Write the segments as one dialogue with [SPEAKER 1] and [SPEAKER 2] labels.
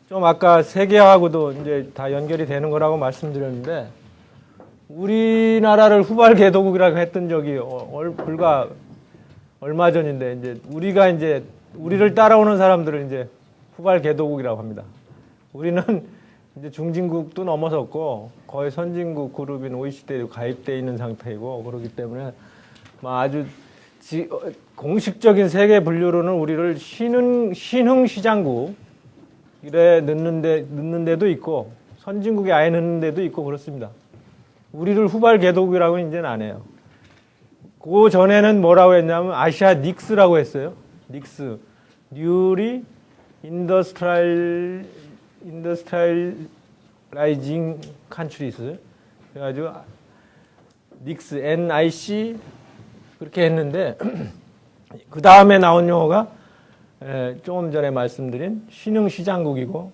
[SPEAKER 1] 좀 아까 세계화하고도 이제 다 연결이 되는 거라고 말씀드렸는데, 우리나라를 후발 개도국이라고 했던 적이 불과 얼마 전인데, 이제 우리를 따라오는 사람들을 이제 후발 개도국이라고 합니다. 우리는 이제 중진국도 넘어섰고 거의 선진국 그룹인 OECD에 가입되어 있는 상태이고, 그렇기 때문에 아주 공식적인 세계 분류로는 우리를 신흥 시장국 이래 넣는 데도 있고, 선진국에 아예 넣는 데도 있고 그렇습니다. 우리를 후발 개도국이라고는 이제는 안 해요. 그 전에는 뭐라고 했냐면 아시아 닉스라고 했어요. 닉스, 뉴리 인더스트라이징 컨트리스. 그래가지고 닉스, NIC 그렇게 했는데 그 다음에 나온 용어가 조금 전에 말씀드린 신흥시장국이고,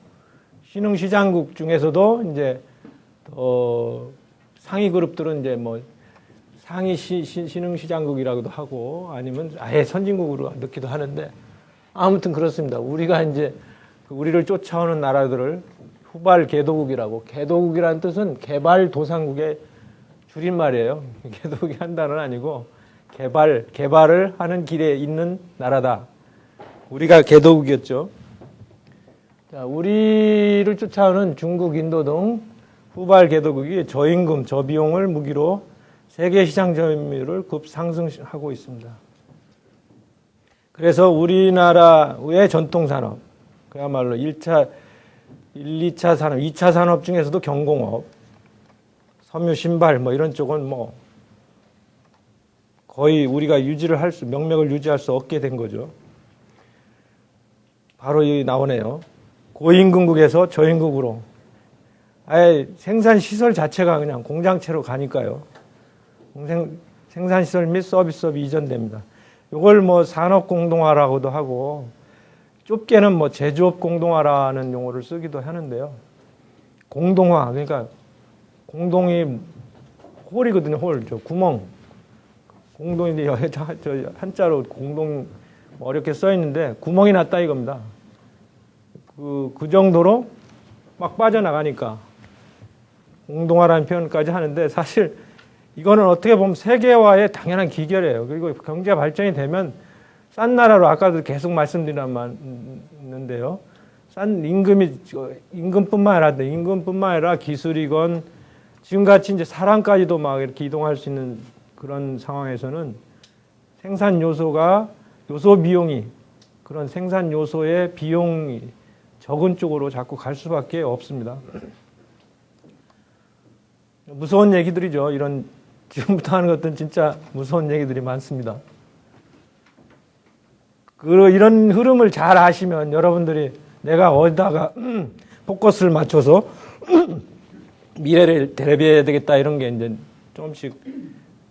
[SPEAKER 1] 신흥시장국 중에서도 이제 상위 그룹들은 이제 상위 신흥시장국이라고도 하고, 아니면 아예 선진국으로 넣기도 하는데, 아무튼 그렇습니다. 우리가 이제 우리를 쫓아오는 나라들을 후발 개도국이라고, 개도국이라는 뜻은 개발도상국의 줄임말이에요. 개도국이 한 단어는 아니고 개발을 하는 길에 있는 나라다. 우리가 개도국이었죠. 자, 우리를 쫓아오는 중국, 인도 등 후발 개도국이 저임금, 저비용을 무기로 세계 시장 점유율을 급상승하고 있습니다. 그래서 우리나라의 전통산업, 그야말로 1, 2차 산업, 2차 산업 중에서도 경공업, 섬유, 신발 이런 쪽은 거의 우리가 명맥을 유지할 수 없게 된 거죠. 바로 여기 나오네요. 고임금국에서 저임금국으로. 아예 생산시설 자체가 그냥 공장체로 가니까요. 생산시설 및 서비스업이 이전됩니다. 이걸 산업공동화라고도 하고, 좁게는 제조업 공동화라는 용어를 쓰기도 하는데요. 공동화, 그러니까 공동이 홀이거든요, 홀. 구멍. 공동인데 한자로 공동 어렵게 써 있는데 구멍이 났다 이겁니다. 그 정도로 막 빠져나가니까 공동화라는 표현까지 하는데, 사실 이거는 어떻게 보면 세계화의 당연한 기결이에요. 그리고 경제 발전이 되면 싼 나라로, 아까도 계속 말씀드렸는데요. 싼 임금뿐만 아니라 기술이건 지금같이 이제 사람까지도 막 이렇게 이동할 수 있는 그런 상황에서는 생산 요소 비용이, 그런 생산 요소의 비용이 적은 쪽으로 자꾸 갈 수밖에 없습니다. 무서운 얘기들이죠. 지금부터 하는 것들은 진짜 무서운 얘기들이 많습니다. 이런 흐름을 잘 아시면 여러분들이 내가 어디다가 포커스를 맞춰서 미래를 대비해야 되겠다, 이런 게 이제 조금씩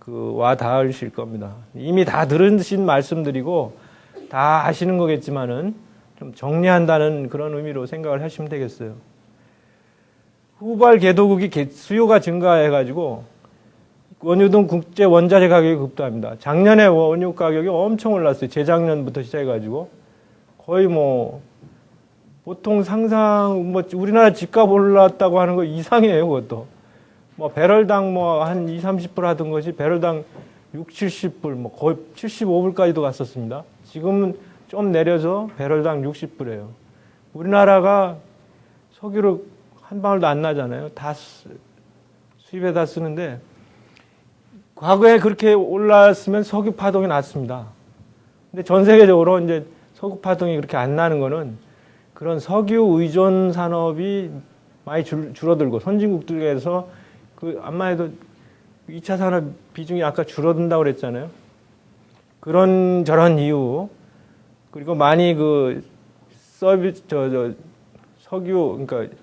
[SPEAKER 1] 와 닿으실 겁니다. 이미 다 들으신 말씀들이고 다 아시는 거겠지만은 좀 정리한다는 그런 의미로 생각을 하시면 되겠어요. 후발 개도국이 수요가 증가해가지고 원유 등 국제 원자재 가격이 급등합니다. 작년에 원유 가격이 엄청 올랐어요. 재작년부터 시작해가지고 거의 보통 우리나라 집값 올랐다고 하는 거 이상이에요. 그것도 배럴당 한 20, 30불 하던 것이 배럴당 60, 70불, 거의 75불까지도 갔었습니다. 지금은 좀 내려서 배럴당 60불이에요. 우리나라가 석유를 한 방울도 안 나잖아요. 다 수입에다 쓰는데, 과거에 그렇게 올랐으면 석유 파동이 났습니다. 근데 전 세계적으로 이제 석유 파동이 그렇게 안 나는 거는 그런 석유 의존 산업이 많이 줄어들고, 선진국들에서 아마 해도 2차 산업 비중이 아까 줄어든다고 그랬잖아요. 저런 이유, 그리고 많이 석유, 그러니까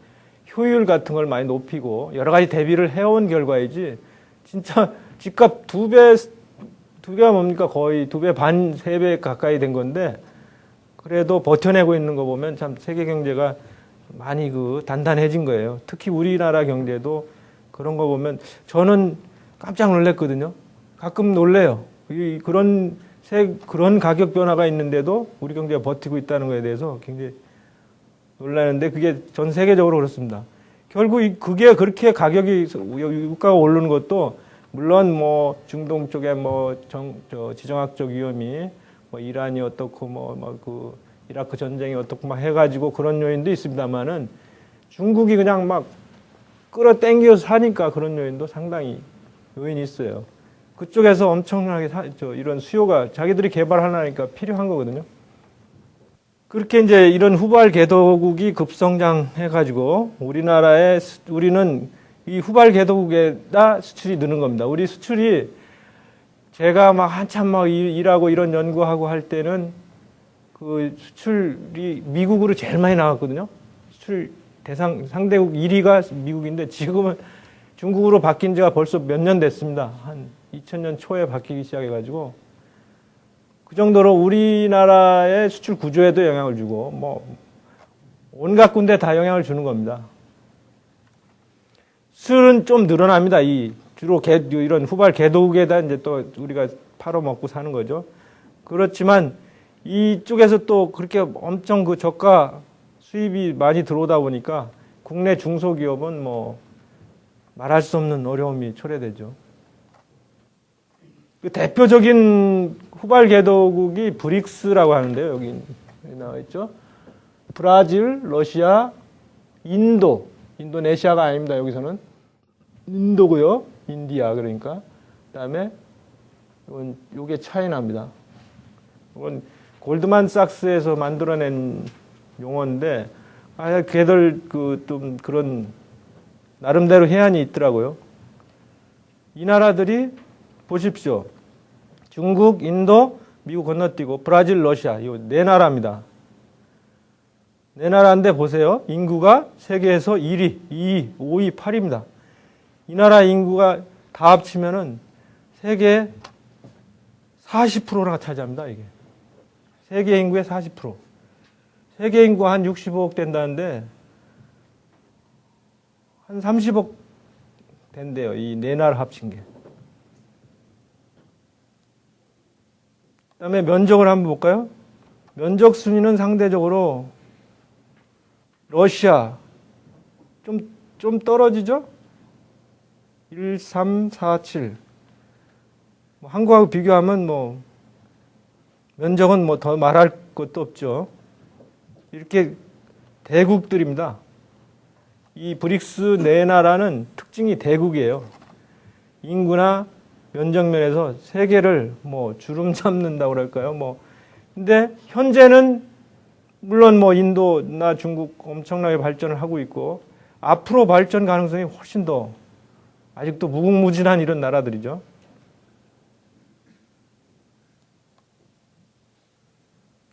[SPEAKER 1] 효율 같은 걸 많이 높이고 여러 가지 대비를 해온 결과이지 진짜 집값 두 배가 뭡니까? 거의 2배 반, 3배 가까이 된 건데 그래도 버텨내고 있는 거 보면 참 세계 경제가 많이 단단해진 거예요. 특히 우리나라 경제도 그런 거 보면 저는 깜짝 놀랐거든요. 가끔 놀래요. 그런 가격 변화가 있는데도 우리 경제가 버티고 있다는 거에 대해서 굉장히 놀라는데 그게 전 세계적으로 그렇습니다. 결국 그게 그렇게 가격이 유가가 오르는 것도 물론 뭐 중동 쪽에 지정학적 위험이 이란이 어떻고 이라크 전쟁이 어떻고 막 해가지고 그런 요인도 있습니다만은 중국이 그냥 막 끌어당겨서 사니까 그런 요인도 상당히 요인이 있어요. 그쪽에서 엄청나게 이런 수요가 자기들이 개발하려니까 필요한 거거든요. 그렇게 이제 이런 후발 개도국이 급성장해가지고 우리는 이 후발 개도국에다 수출이 느는 겁니다. 우리 수출이 제가 막 한참 일하고 이런 연구하고 할 때는 그 수출이 미국으로 제일 많이 나갔거든요. 수출 상대국 1위가 미국인데 지금은 중국으로 바뀐 지가 벌써 몇 년 됐습니다. 한 2000년 초에 바뀌기 시작해가지고 그 정도로 우리나라의 수출 구조에도 영향을 주고 온갖 군데 다 영향을 주는 겁니다. 수출은 좀 늘어납니다. 주로 이런 후발 개도국에다 이제 또 우리가 팔아먹고 사는 거죠. 그렇지만 이쪽에서 또 그렇게 엄청 저가 수입이 많이 들어오다 보니까 국내 중소기업은 말할 수 없는 어려움이 초래되죠. 그 대표적인 후발 개도국이 브릭스라고 하는데요. 여기 나와 있죠. 브라질, 러시아, 인도. 인도네시아가 아닙니다. 여기서는 인도고요. 인디아 그러니까. 그다음에 요게 차이나입니다. 이건 골드만삭스에서 만들어낸 용어인데 걔들 좀 그런 나름대로 해안이 있더라고요. 이 나라들이 보십시오. 중국, 인도, 미국 건너뛰고 브라질, 러시아 요 네 나라입니다. 네 나라인데 보세요. 인구가 세계에서 1위, 2위, 5위, 8위입니다. 이 나라 인구가 다 합치면은 세계 40%가 차지합니다. 이게 세계 인구의 40%. 세계 인구 한 65억 된다는데 한 30억 된대요. 이 네 나라 합친 게. 그다음에 면적을 한번 볼까요? 면적 순위는 상대적으로 러시아 좀 떨어지죠? 1, 3, 4, 7. 한국하고 비교하면 면적은 더 말할 것도 없죠. 이렇게 대국들입니다. 이 브릭스 네 나라는 특징이 대국이에요. 인구나 면적면에서 세계를 주름 잡는다고 그럴까요? 근데 현재는 물론 인도나 중국 엄청나게 발전을 하고 있고 앞으로 발전 가능성이 훨씬 더 아직도 무궁무진한 이런 나라들이죠.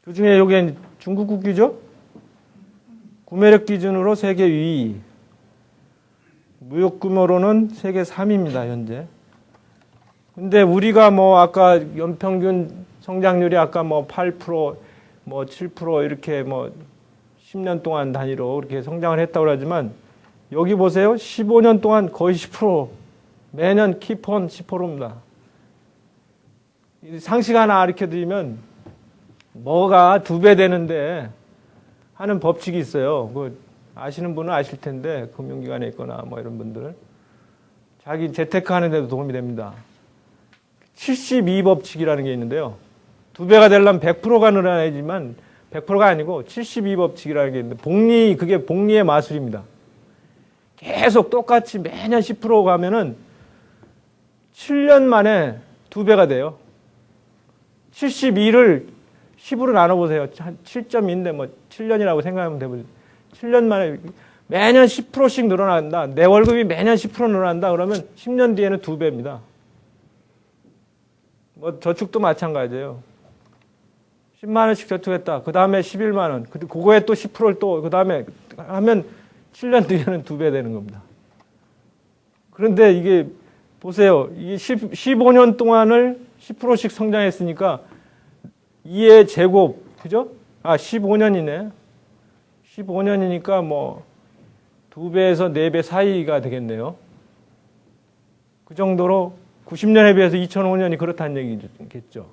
[SPEAKER 1] 그 중에 여기 중국 국기죠? 구매력 기준으로 세계 2위. 무역 규모로는 세계 3위입니다, 현재. 근데 우리가 아까 연평균 성장률이 아까 8%, 7% 이렇게 10년 동안 단위로 이렇게 성장을 했다고 하지만 여기 보세요. 15년 동안 거의 10%. 매년 키폰 10%입니다. 상식 하나 가르쳐 드리면 뭐가 2배 되는데 하는 법칙이 있어요. 아시는 분은 아실 텐데 금융기관에 있거나 이런 분들 자기 재테크 하는 데도 도움이 됩니다. 72법칙이라는 게 있는데요. 2배가 되려면 100%가 늘어나야지만 100%가 아니고 72법칙이라는 게 있는데 그게 복리의 마술입니다. 계속 똑같이 매년 10% 가면은 7년 만에 2배가 돼요. 72를 10으로 나눠보세요. 7.2인데 7년이라고 생각하면 되고 7년 만에 매년 10%씩 늘어난다. 내 월급이 매년 10% 늘어난다. 그러면 10년 뒤에는 2배입니다. 저축도 마찬가지예요. 10만 원씩 저축했다. 그 다음에 11만 원. 그거에 또 10%를 또 그 다음에 하면 7년 뒤에는 2배 되는 겁니다. 그런데 이게 보세요. 이게 15년 동안을 10%씩 성장했으니까 2의 제곱, 그죠? 15년이네. 15년이니까 뭐 2배에서 4배 사이가 되겠네요. 그 정도로 90년에 비해서 2005년이 그렇다는 얘기겠죠.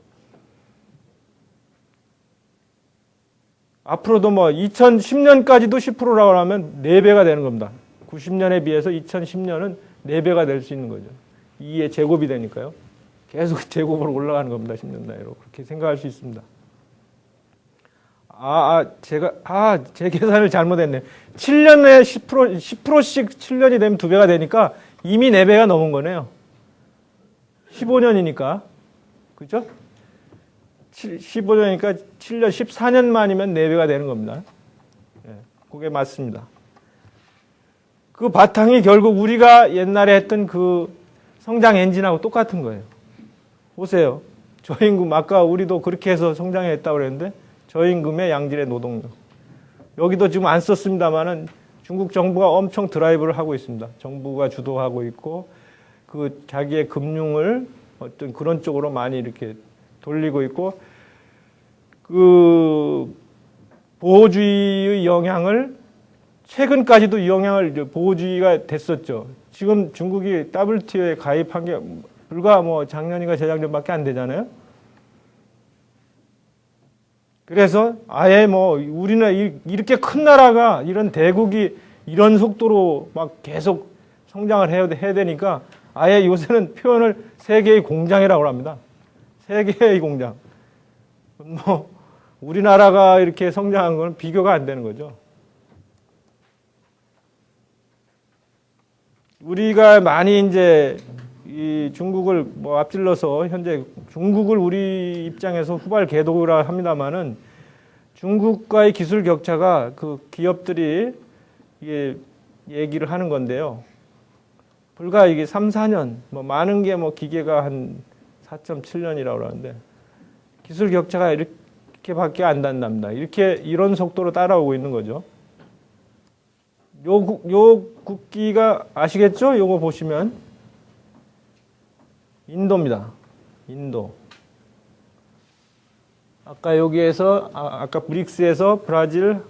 [SPEAKER 1] 앞으로도 뭐 2010년까지도 10%라고 하면 4배가 되는 겁니다. 90년에 비해서 2010년은 4배가 될 수 있는 거죠. 2의 제곱이 되니까요. 계속 제곱으로 올라가는 겁니다. 10년 단위로. 그렇게 생각할 수 있습니다. 제 계산을 잘못했네요. 7년에 10%씩 7년이 되면 2배가 되니까 이미 4배가 넘은 거네요. 15년이니까. 그죠? 15년이니까 7년, 14년 만이면 4배가 되는 겁니다. 예, 그게 맞습니다. 그 바탕이 결국 우리가 옛날에 했던 그 성장 엔진하고 똑같은 거예요. 보세요. 저임금, 아까 우리도 그렇게 해서 성장했다고 그랬는데, 저임금의 양질의 노동력. 여기도 지금 안 썼습니다만은 중국 정부가 엄청 드라이브를 하고 있습니다. 정부가 주도하고 있고, 그 자기의 금융을 어떤 그런 쪽으로 많이 이렇게 돌리고 있고, 그 보호주의의 영향을 최근까지도 이 영향을 보호주의가 됐었죠. 지금 중국이 WTO에 가입한 게 불과 뭐 작년인가 재작년밖에 안 되잖아요. 그래서 아예 뭐 우리는 이렇게 큰 나라가 이런 대국이 이런 속도로 막 계속 성장을 해야 되니까 아예 요새는 표현을 세계의 공장이라고 합니다. 세계의 공장. 뭐 우리나라가 이렇게 성장한 건 비교가 안 되는 거죠. 우리가 많이 이제 이 중국을 뭐 앞질러서 현재 중국을 우리 입장에서 후발 궤도라 합니다만은 중국과의 기술 격차가 그 기업들이 이게 얘기를 하는 건데요. 불과 이게 3, 4년, 뭐 많은 게 뭐 기계가 한 4.7년이라고 그러는데 기술 격차가 이렇게밖에 안 단답니다. 이런 속도로 따라오고 있는 거죠. 요 국기가 아시겠죠? 요거 보시면 인도입니다. 인도. 아까 여기에서 아까 브릭스에서 브라질,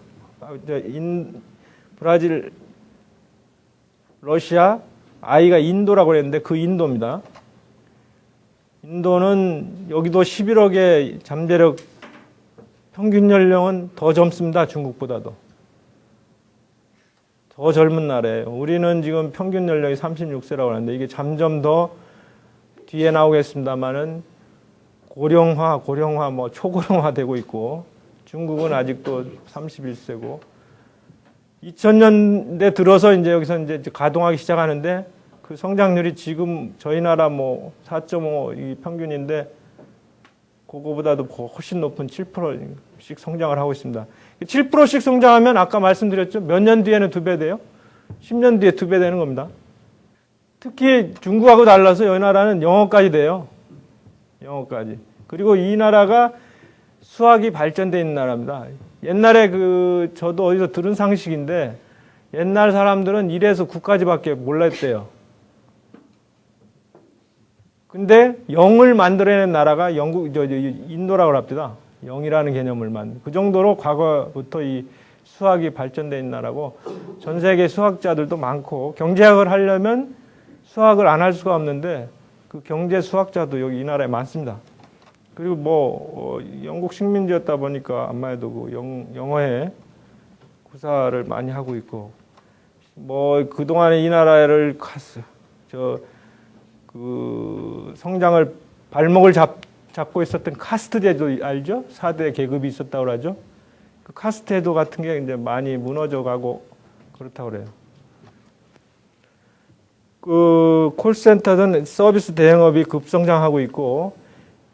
[SPEAKER 1] 러시아, I가 인도라고 그랬는데 그 인도입니다. 인도는 여기도 11억의 잠재력 평균 연령은 더 젊습니다. 중국보다도. 더 젊은 나라예요. 우리는 지금 평균 연령이 36세라고 하는데 이게 점점 더 뒤에 나오겠습니다만은 고령화, 뭐 초고령화 되고 있고 중국은 아직도 31세고 2000년대 들어서 이제 여기서 이제 가동하기 시작하는데 그 성장률이 지금 저희 나라 뭐 4.5 이 평균인데 그거보다도 훨씬 높은 7%씩 성장을 하고 있습니다. 7%씩 성장하면 아까 말씀드렸죠. 몇 년 뒤에는 2배 돼요? 10년 뒤에 2배 되는 겁니다. 특히 중국하고 달라서 이 나라는 영어까지 돼요. 영어까지. 그리고 이 나라가 수학이 발전되어 있는 나라입니다. 옛날에 저도 어디서 들은 상식인데 옛날 사람들은 1에서 9까지밖에 몰랐대요. 근데 0을 만들어낸 나라가 인도라고 합니다. 0이라는 개념을 그 정도로 과거부터 이 수학이 발전되어 있는 나라고 전 세계 수학자들도 많고 경제학을 하려면 수학을 안 할 수가 없는데 그 경제 수학자도 여기 이 나라에 많습니다. 그리고 뭐 영국 식민지였다 보니까 아마도 그 영어에 구사를 많이 하고 있고 뭐 그동안에 이 나라를 성장을 발목을 잡고 있었던 카스트 제도 알죠? 4대 계급이 있었다고 하죠. 그 카스트 제도 같은 게 이제 많이 무너져 가고 그렇다고 그래요. 그 콜센터든 서비스 대행업이 급성장하고 있고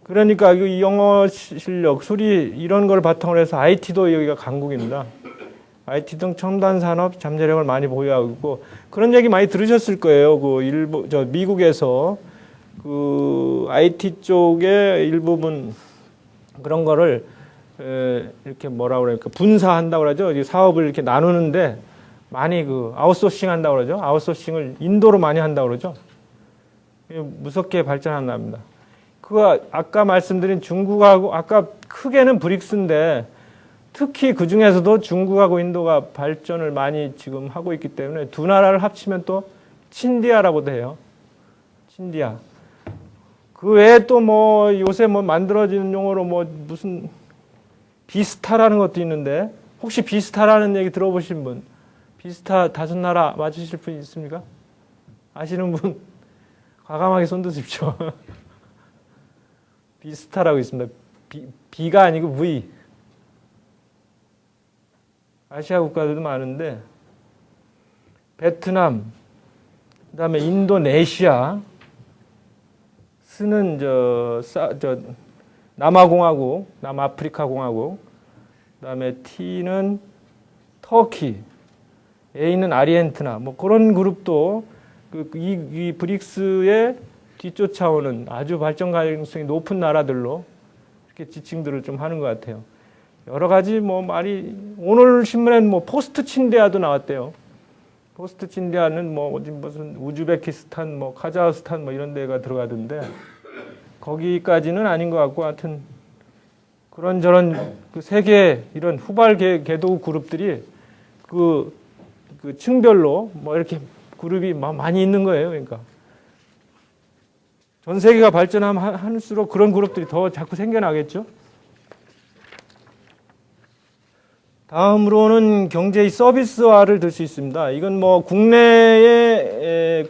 [SPEAKER 1] 그러니까 이 영어 실력, 수리 이런 걸 바탕으로 해서 IT도 여기가 강국입니다. IT 등 첨단 산업 잠재력을 많이 보유하고 있고 그런 얘기 많이 들으셨을 거예요. 미국에서 그 IT 쪽의 일부분 그런 거를 이렇게 뭐라 그럴까 분사한다고 그러죠. 사업을 이렇게 나누는데 많이 아웃소싱 한다고 그러죠. 아웃소싱을 인도로 많이 한다고 그러죠. 무섭게 발전한답니다. 아까 말씀드린 중국하고, 아까 크게는 브릭스인데, 특히 그 중에서도 중국하고 인도가 발전을 많이 지금 하고 있기 때문에 두 나라를 합치면 또 친디아라고도 해요. 친디아. 그 외에 또 요새 만들어지는 용어로 무슨 비스타라는 것도 있는데, 혹시 비스타라는 얘기 들어보신 분? 비스타 5나라 맞추실 분 있습니까? 아시는 분? 과감하게 손 드십시오. 비스타라고 있습니다. B가 아니고 V. 아시아 국가들도 많은데, 베트남, 그 다음에 인도네시아, 스는 남아공화국, 남아프리카 공화국, 그 다음에 T는 터키, A는 아르헨티나, 그런 그룹도 이 브릭스에 뒤쫓아오는 아주 발전 가능성이 높은 나라들로 이렇게 지칭들을 좀 하는 것 같아요. 여러 가지 말이, 오늘 신문에는 포스트 친대아도 나왔대요. 포스트 친대아는 무슨 우즈베키스탄, 카자흐스탄 이런 데가 들어가던데, 거기까지는 아닌 것 같고, 하여튼, 그런저런 세계 이런 후발 개도 그룹들이 그 층별로 이렇게 그룹이 많이 있는 거예요. 그러니까. 전 세계가 발전하면 할수록 그런 그룹들이 더 자꾸 생겨나겠죠. 다음으로는 경제의 서비스화를 들 수 있습니다. 이건 국내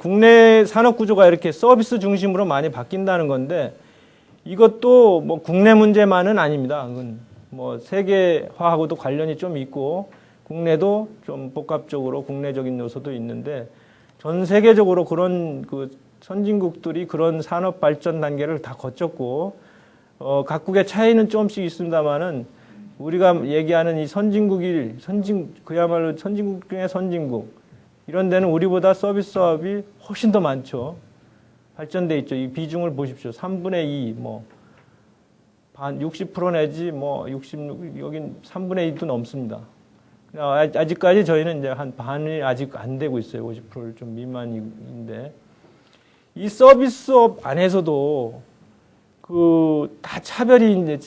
[SPEAKER 1] 산업 구조가 이렇게 서비스 중심으로 많이 바뀐다는 건데, 이것도 국내 문제만은 아닙니다. 그건 세계화하고도 관련이 좀 있고, 국내도 좀 복합적으로 국내적인 요소도 있는데, 전 세계적으로 그런 선진국들이 그런 산업 발전 단계를 다 거쳤고, 각국의 차이는 조금씩 있습니다만은, 우리가 얘기하는 이 그야말로 선진국 중에 선진국, 이런 데는 우리보다 서비스 사업이 훨씬 더 많죠. 발전돼 있죠. 이 비중을 보십시오. 3분의 2, 60% 내지 여긴 3분의 2도 넘습니다. 아직까지 저희는 이제 한 반이 아직 안 되고 있어요. 50%를 좀 미만인데. 이 서비스업 안에서도 다 차별이 이제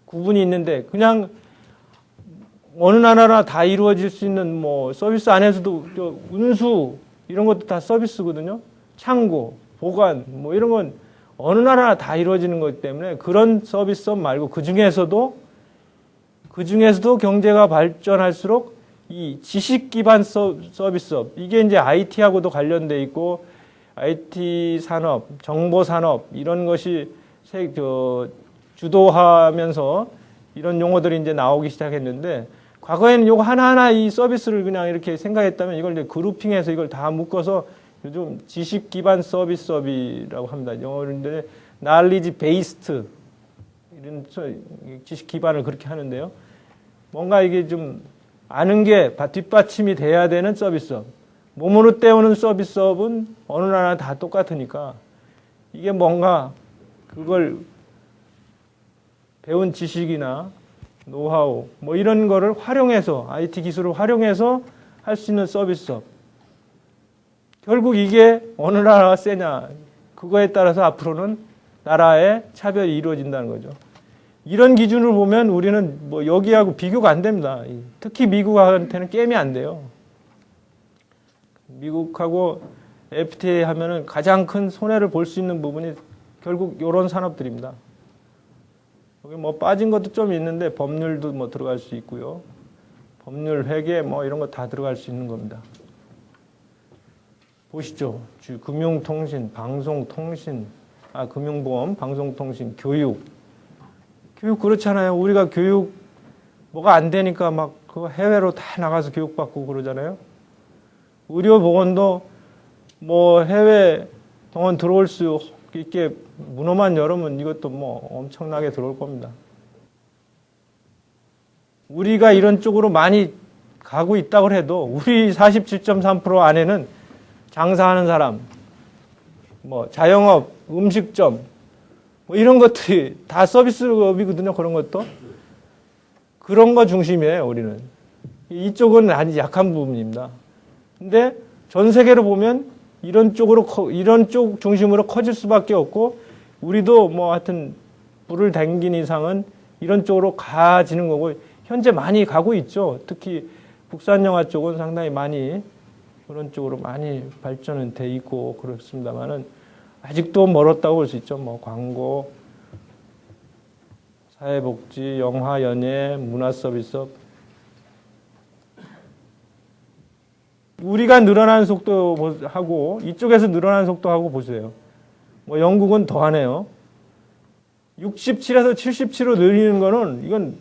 [SPEAKER 1] 구분이 있는데, 그냥 어느 나라나 다 이루어질 수 있는 서비스 안에서도 운수 이런 것도 다 서비스거든요. 창고, 보관 이런 건 어느 나라나 다 이루어지는 거기 때문에 그런 서비스업 말고 그 중에서도 경제가 발전할수록 이 지식 기반 서비스업, 이게 이제 IT하고도 관련돼 있고, IT 산업, 정보 산업 이런 것이 주도하면서 이런 용어들이 이제 나오기 시작했는데, 과거에는 요거 하나하나 이 서비스를 그냥 이렇게 생각했다면 이걸 이제 그룹핑해서 이걸 다 묶어서 요즘 지식 기반 서비스업이라고 합니다. 영어로인데 knowledge based 이런 지식 기반을 그렇게 하는데요. 뭔가 이게 좀 아는 게 뒷받침이 돼야 되는 서비스업. 몸으로 때우는 서비스업은 어느 나라 다 똑같으니까 이게 뭔가 그걸 배운 지식이나 노하우 이런 거를 활용해서 IT 기술을 활용해서 할 수 있는 서비스업. 결국 이게 어느 나라가 세냐 그거에 따라서 앞으로는 나라의 차별이 이루어진다는 거죠. 이런 기준을 보면 우리는 여기하고 비교가 안 됩니다. 특히 미국한테는 게임이 안 돼요. 미국하고 FTA 하면은 가장 큰 손해를 볼 수 있는 부분이 결국 이런 산업들입니다. 여기 빠진 것도 좀 있는데 법률도 들어갈 수 있고요. 법률, 회계 이런 거 다 들어갈 수 있는 겁니다. 보시죠. 금융통신, 방송통신, 금융보험, 방송통신, 교육. 교육 그렇잖아요. 우리가 교육 뭐가 안 되니까 그 해외로 다 나가서 교육받고 그러잖아요. 의료보건도 해외 병원 들어올 수 있게 문호만 열으면 이것도 엄청나게 들어올 겁니다. 우리가 이런 쪽으로 많이 가고 있다고 해도 우리 47.3% 안에는 장사하는 사람, 자영업, 음식점, 이런 것들이 다 서비스업이거든요. 그런 것도. 그런 거 중심이에요, 우리는. 이쪽은 아주 약한 부분입니다. 근데 전 세계로 보면 이런 이런 쪽 중심으로 커질 수밖에 없고, 우리도 뭐 하여튼 불을 당긴 이상은 이런 쪽으로 가지는 거고, 현재 많이 가고 있죠. 특히 국산 영화 쪽은 상당히 많이 그런 쪽으로 많이 발전은 돼 있고 그렇습니다만은 아직도 멀었다고 볼 수 있죠. 뭐 광고, 사회복지, 영화, 연예, 문화 서비스업. 우리가 늘어나는 속도하고 이쪽에서 늘어나는 속도하고 보세요. 뭐 영국은 더하네요. 67에서 77로 늘리는 거는 이건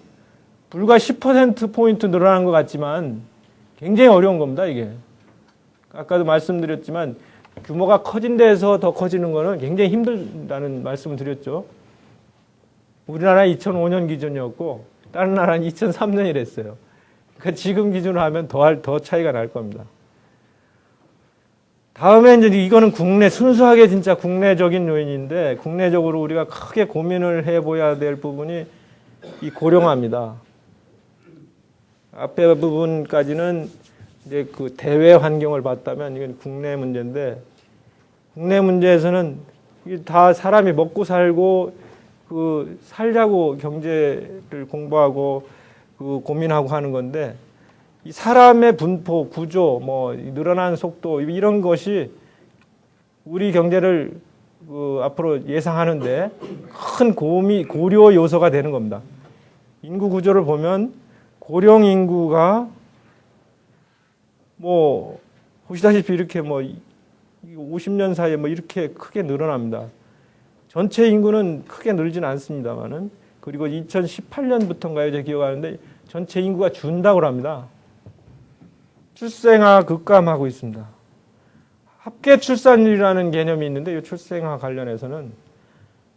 [SPEAKER 1] 불과 10%포인트 늘어나는 것 같지만 굉장히 어려운 겁니다, 이게. 아까도 말씀드렸지만 규모가 커진 데에서 더 커지는 거는 굉장히 힘들다는 말씀을 드렸죠. 우리나라 2005년 기준이었고 다른 나라는 2003년이랬어요. 그러니까 지금 기준으로 하면 더 차이가 날 겁니다. 다음에 이제 이거는 순수하게 진짜 국내적인 요인인데, 국내적으로 우리가 크게 고민을 해봐야 될 부분이 이 고령화입니다. 앞에 부분까지는 이제 그 대외 환경을 봤다면 이건 국내 문제인데, 국내 문제에서는 다 사람이 먹고 살고 그 살자고 경제를 공부하고 그 고민하고 하는 건데, 이 사람의 분포, 구조, 뭐 늘어나는 속도 이런 것이 우리 경제를 앞으로 예상하는데 큰 고려 요소가 되는 겁니다. 인구 구조를 보면 고령 인구가 뭐 보시다시피 이렇게 뭐 50년 사이에 뭐 이렇게 크게 늘어납니다. 전체 인구는 크게 늘지는 않습니다만은, 그리고 2018년부터인가요? 제가 기억하는데 전체 인구가 준다고 합니다. 출생아 급감하고 있습니다. 합계 출산율이라는 개념이 있는데, 이 출생아 관련해서는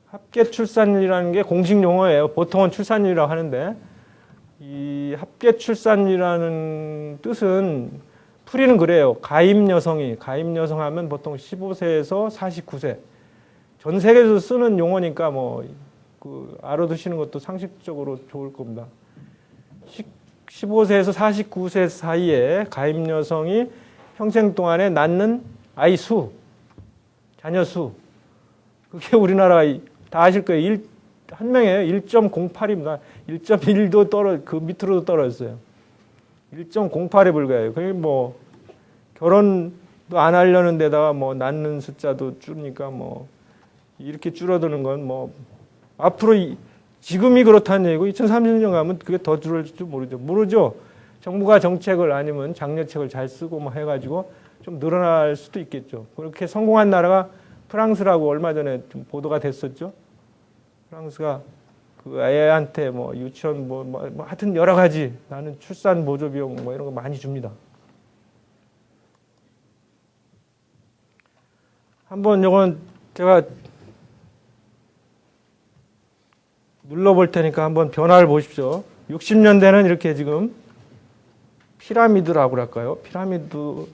[SPEAKER 1] 합계 출산율이라는 게 공식 용어예요. 보통은 출산율이라고 하는데, 이 합계 출산율이라는 뜻은 풀이는 그래요. 가임 여성 하면 보통 15세에서 49세. 전 세계에서 쓰는 용어니까 뭐 알아두시는 것도 상식적으로 좋을 겁니다. 15세에서 49세 사이에 가임 여성이 평생 동안에 낳는 아이 수, 자녀 수. 그게 우리나라 다 아실 거예요. 한 명이에요. 1.08입니다. 1.1도 그 밑으로도 떨어졌어요. 1.08에 불과해요. 그게 뭐 결혼도 안 하려는 데다가 뭐 낳는 숫자도 줄으니까 뭐 이렇게 줄어드는 건 뭐 앞으로 지금이 그렇다는 얘기고 2030년 가면 그게 더 줄어들지 모르죠. 정부가 정책을 아니면 장려책을 잘 쓰고 뭐 해가지고 좀 늘어날 수도 있겠죠. 그렇게 성공한 나라가 프랑스라고 얼마 전에 좀 보도가 됐었죠. 프랑스가 그 애한테 뭐 유치원 뭐 하여튼 여러 가지 나는 출산 보조 비용 뭐 이런 거 많이 줍니다. 한번 요건 제가 눌러볼 테니까 한번 변화를 보십시오. 60년대는 이렇게 지금 피라미드라고 할까요? 피라미드도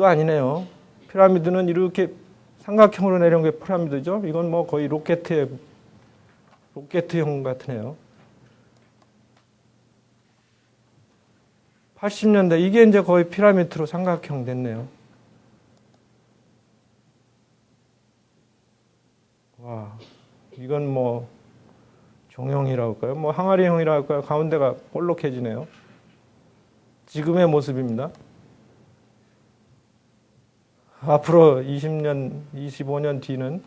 [SPEAKER 1] 아니네요. 피라미드는 이렇게 삼각형으로 내려온 게 피라미드죠. 이건 뭐 거의 로켓형 같으네요. 80년대 이게 이제 거의 피라미드로 삼각형 됐네요. 와, 이건 뭐 종형이라고 할까요? 뭐 항아리형이라고 할까요? 가운데가 볼록해지네요. 지금의 모습입니다. 앞으로 20년, 25년 뒤는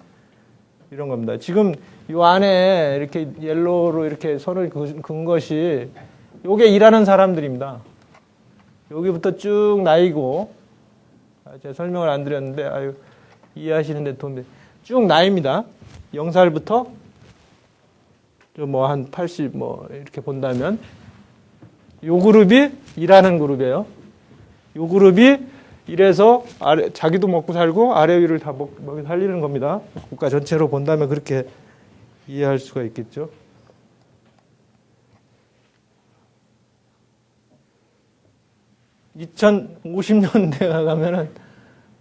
[SPEAKER 1] 이런 겁니다. 지금 이 안에 이렇게 옐로우로 이렇게 선을 그은 것이 요게 일하는 사람들입니다. 여기부터 쭉 나이고, 제가 설명을 안 드렸는데, 이해하시는데 도움이 쭉 나이입니다. 0살부터 뭐 한 80 뭐 이렇게 본다면 요 그룹이 일하는 그룹이에요. 요 그룹이 이래서 자기도 먹고 살고 아래 위를 다 먹여 살리는 겁니다. 국가 전체로 본다면 그렇게 이해할 수가 있겠죠. (2050년대가) 가면은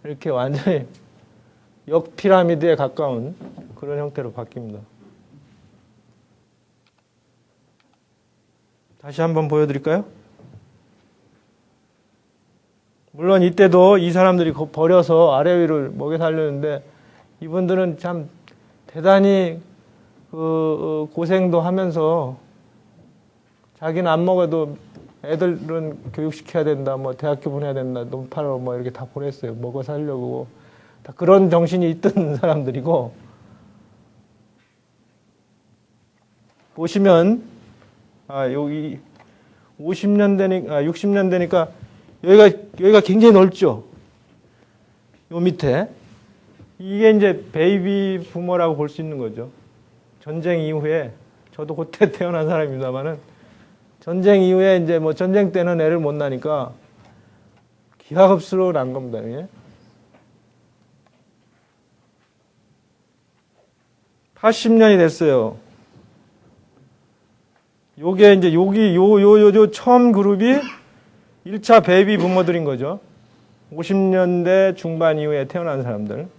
[SPEAKER 1] 이렇게 완전히 역피라미드에 가까운 그런 형태로 바뀝니다. 다시 한번 보여드릴까요? 물론 이때도 이 사람들이 버려서 아래 위를 먹여 살렸는데 이분들은 참 대단히 고생도 하면서 자기는 안 먹어도 애들은 교육시켜야 된다, 뭐 대학교 보내야 된다, 논파로 뭐 이렇게 다 보냈어요. 먹어 살려고. 다 그런 정신이 있던 사람들이고, 보시면, 여기 60년 되니까 여기가 굉장히 넓죠? 요 밑에. 이게 이제 베이비 부머라고 볼 수 있는 거죠. 전쟁 이후에, 저도 그때 태어난 사람입니다만은, 전쟁 이후에 이제 뭐 전쟁 때는 애를 못 낳으니까 기하급수로 난 겁니다. 이게. 80년이 됐어요. 요게 이제 요 처음 그룹이 1차 베이비 부머들인 거죠. 50년대 중반 이후에 태어난 사람들.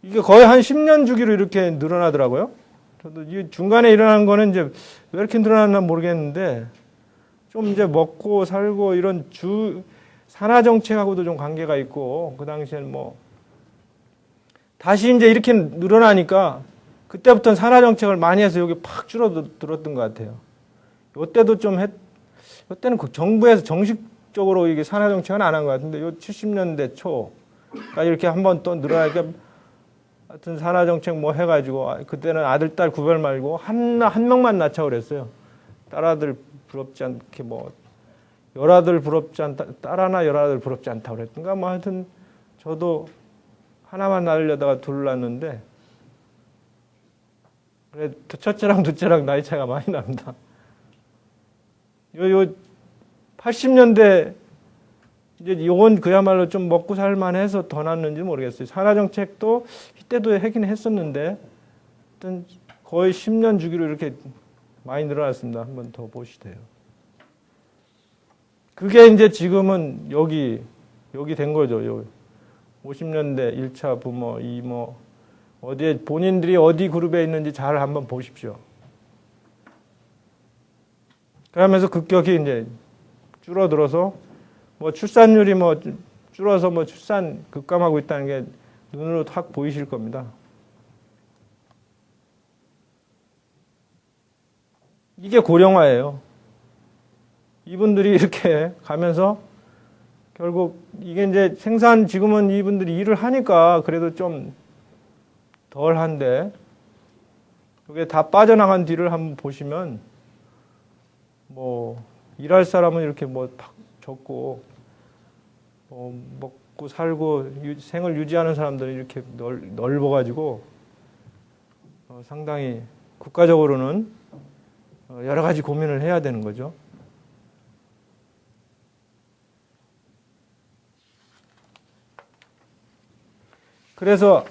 [SPEAKER 1] 이게 거의 한 10년 주기로 이렇게 늘어나더라고요. 저도 이 중간에 일어난 거는 이제 왜 이렇게 늘어났나 모르겠는데, 좀 이제 먹고 살고 이런 산하 정책하고도 좀 관계가 있고, 그 당시엔 뭐, 다시 이제 이렇게 늘어나니까, 그때부터는 산하 정책을 많이 해서 여기 팍 줄어들었던 것 같아요. 이때도 이때는 정부에서 정식적으로 이게 산하 정책은 안 한 것 같은데, 요 70년대 초까지 이렇게 한번 또 늘어나니까, 하여튼 산하정책 뭐 해가지고, 그때는 아들, 딸 구별 말고, 한 명만 낳자고 그랬어요. 딸아들 부럽지 않게 뭐, 열아들 부럽지 않다, 딸 하나 열아들 부럽지 않다고 그랬던가, 뭐 하여튼, 저도 하나만 낳으려다가 둘 낳았는데, 그래, 첫째랑 둘째랑 나이 차이가 많이 납니다. 요 80년대, 이제 요건 그야말로 좀 먹고 살만해서 더 낫는지 모르겠어요. 산하정책도 이때도 하긴 했었는데, 하여튼 거의 10년 주기로 이렇게 많이 늘어났습니다. 한번 더 보시대요. 그게 이제 지금은 여기 된 거죠. 요 50년대 1차 부모, 이모, 어디에, 본인들이 어디 그룹에 있는지 잘 한번 보십시오. 그러면서 급격히 이제 줄어들어서, 뭐 출산율이 뭐 줄어서 뭐 출산 급감하고 있다는 게 눈으로 확 보이실 겁니다. 이게 고령화예요. 이분들이 이렇게 가면서 결국 이게 이제 지금은 이분들이 일을 하니까 그래도 좀 덜한데, 그게 다 빠져나간 뒤를 한번 보시면 뭐 일할 사람은 이렇게 뭐 팍 적고, 먹고 살고 생을 유지하는 사람들이 이렇게 넓어가지고 상당히 국가적으로는 여러 가지 고민을 해야 되는 거죠. 그래서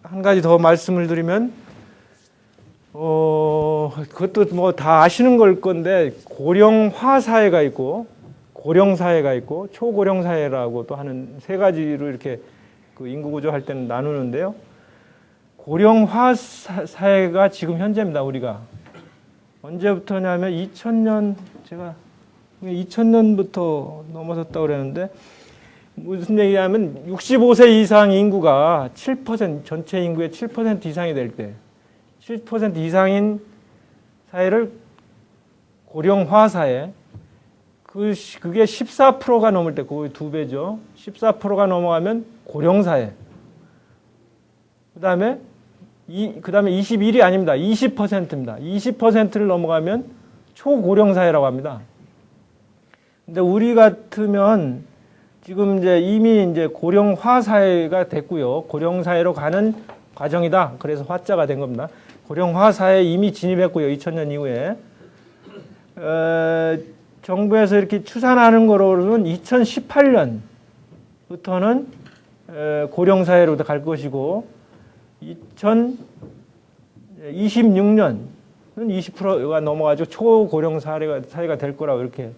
[SPEAKER 1] 한 가지 더 말씀을 드리면, 그것도 뭐 다 아시는 걸 건데, 고령화 사회가 있고, 고령 사회가 있고, 초고령 사회라고 또 하는 세 가지로 이렇게 그 인구 구조할 때는 나누는데요. 고령화 사회가 지금 현재입니다, 우리가. 언제부터냐면 2000년, 제가 2000년부터 넘어섰다고 그랬는데, 무슨 얘기냐면 65세 이상 인구가 7%, 전체 인구의 7% 이상이 될 때, 7% 이상인 사회를 고령화 사회, 그게 14%가 넘을 때, 그게 2배죠. 14%가 넘어가면 고령사회. 그 다음에 21이 아닙니다. 20%입니다. 20%를 넘어가면 초고령사회라고 합니다. 근데 우리 같으면 지금 이미 고령화 사회가 됐고요. 고령사회로 가는 과정이다. 그래서 화자가 된 겁니다. 고령화 사회에 이미 진입했고요. 2000년 이후에. 정부에서 이렇게 추산하는 거로는 2018년부터는 고령사회로 갈 것이고, 2026년은 20%가 넘어가지고 초고령사회가 될 거라고 이렇게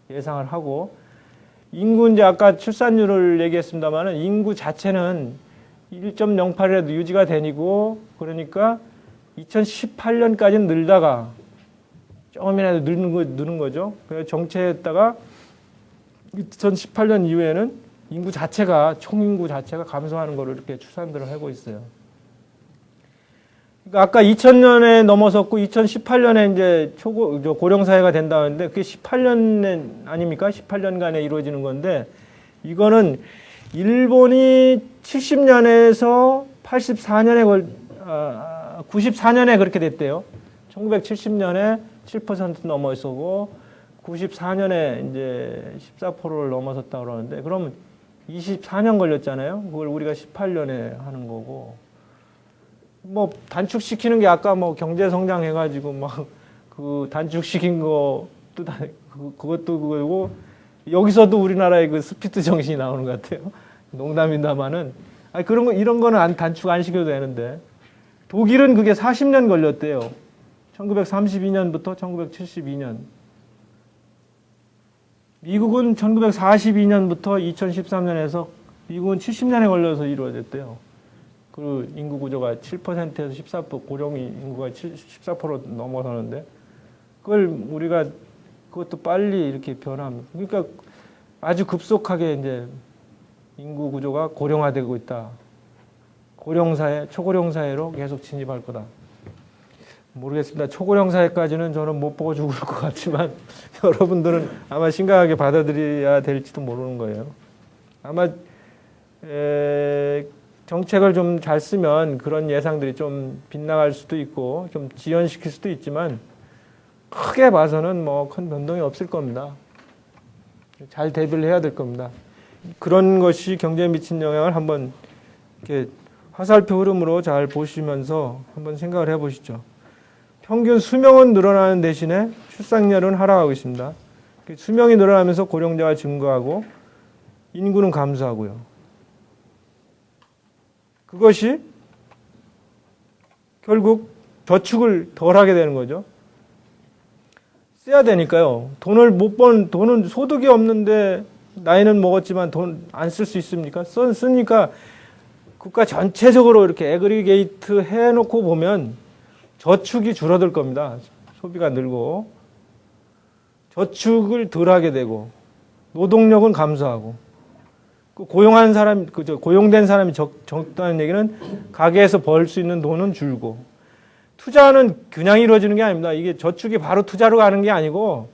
[SPEAKER 1] 예상을 하고, 인구 이제 아까 출산율을 얘기했습니다만은 인구 자체는 1.08이라도 유지가 되고, 그러니까 2018년까지는 늘다가 조금이라도 느는 거죠. 그래서 정체했다가 2018년 이후에는 인구 자체가, 총인구 자체가 감소하는 거로 이렇게 추산들을 하고 있어요. 그러니까 아까 2000년에 넘어섰고 2018년에 이제 고령사회가 된다는데 그게 18년 아닙니까? 18년간에 이루어지는 건데 이거는 일본이 70년에서 84년에 94년에 그렇게 됐대요. 1970년에 7% 넘어서고 94년에 이제 14%를 넘어섰다 그러는데 그러면 24년 걸렸잖아요. 그걸 우리가 18년에 하는 거고 뭐 단축시키는 게 아까 뭐 경제 성장 해가지고 막 그 단축시킨 것도 그것도 그거고 여기서도 우리나라의 그 스피드 정신이 나오는 것 같아요. 농담입니다만은 아니 그런 거 이런 거는 단축 안 시켜도 되는데 독일은 그게 40년 걸렸대요. 1932년부터 1972년. 미국은 1942년부터 2013년에서 미국은 70년에 걸려서 이루어졌대요. 그 인구 구조가 7%에서 14%, 고령 인구가 14% 넘어서는데 그걸 우리가 그것도 빨리 이렇게 변합니다. 그러니까 아주 급속하게 이제 인구 구조가 고령화되고 있다. 고령사회, 초고령사회로 계속 진입할 거다. 모르겠습니다. 초고령사회까지는 저는 못 보고 죽을 것 같지만 여러분들은 아마 심각하게 받아들여야 될지도 모르는 거예요. 아마 정책을 좀 잘 쓰면 그런 예상들이 좀 빗나갈 수도 있고 좀 지연시킬 수도 있지만 크게 봐서는 뭐 큰 변동이 없을 겁니다. 잘 대비를 해야 될 겁니다. 그런 것이 경제에 미친 영향을 한번 이렇게 화살표 흐름으로 잘 보시면서 한번 생각을 해보시죠. 평균 수명은 늘어나는 대신에 출산율은 하락하고 있습니다. 수명이 늘어나면서 고령자가 증가하고 인구는 감소하고요. 그것이 결국 저축을 덜 하게 되는 거죠. 써야 되니까요. 돈은 소득이 없는데 나이는 먹었지만 돈 안 쓸 수 있습니까? 쓰니까 국가 전체적으로 이렇게 애그리게이트 해놓고 보면 저축이 줄어들 겁니다. 소비가 늘고 저축을 덜 하게 되고 노동력은 감소하고 고용한 사람, 고용된 사람이 적다는 얘기는 가게에서 벌 수 있는 돈은 줄고 투자는 그냥 이루어지는 게 아닙니다. 이게 저축이 바로 투자로 가는 게 아니고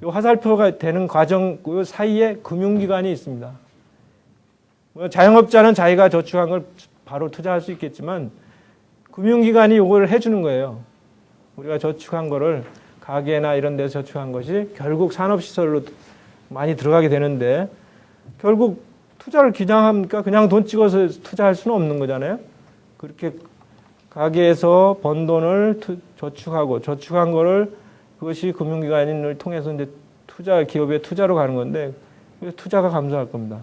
[SPEAKER 1] 이 화살표가 되는 과정 그 사이에 금융기관이 있습니다. 자영업자는 자기가 저축한 걸 바로 투자할 수 있겠지만 금융기관이 이걸 해주는 거예요. 우리가 저축한 거를 가게나 이런 데서 저축한 것이 결국 산업시설로 많이 들어가게 되는데 결국 투자를 기장합니까? 그냥 돈 찍어서 투자할 수는 없는 거잖아요. 그렇게 가게에서 번 돈을 저축하고 저축한 거를 그것이 금융기관을 통해서 이제 기업의 투자로 가는 건데 투자가 감소할 겁니다.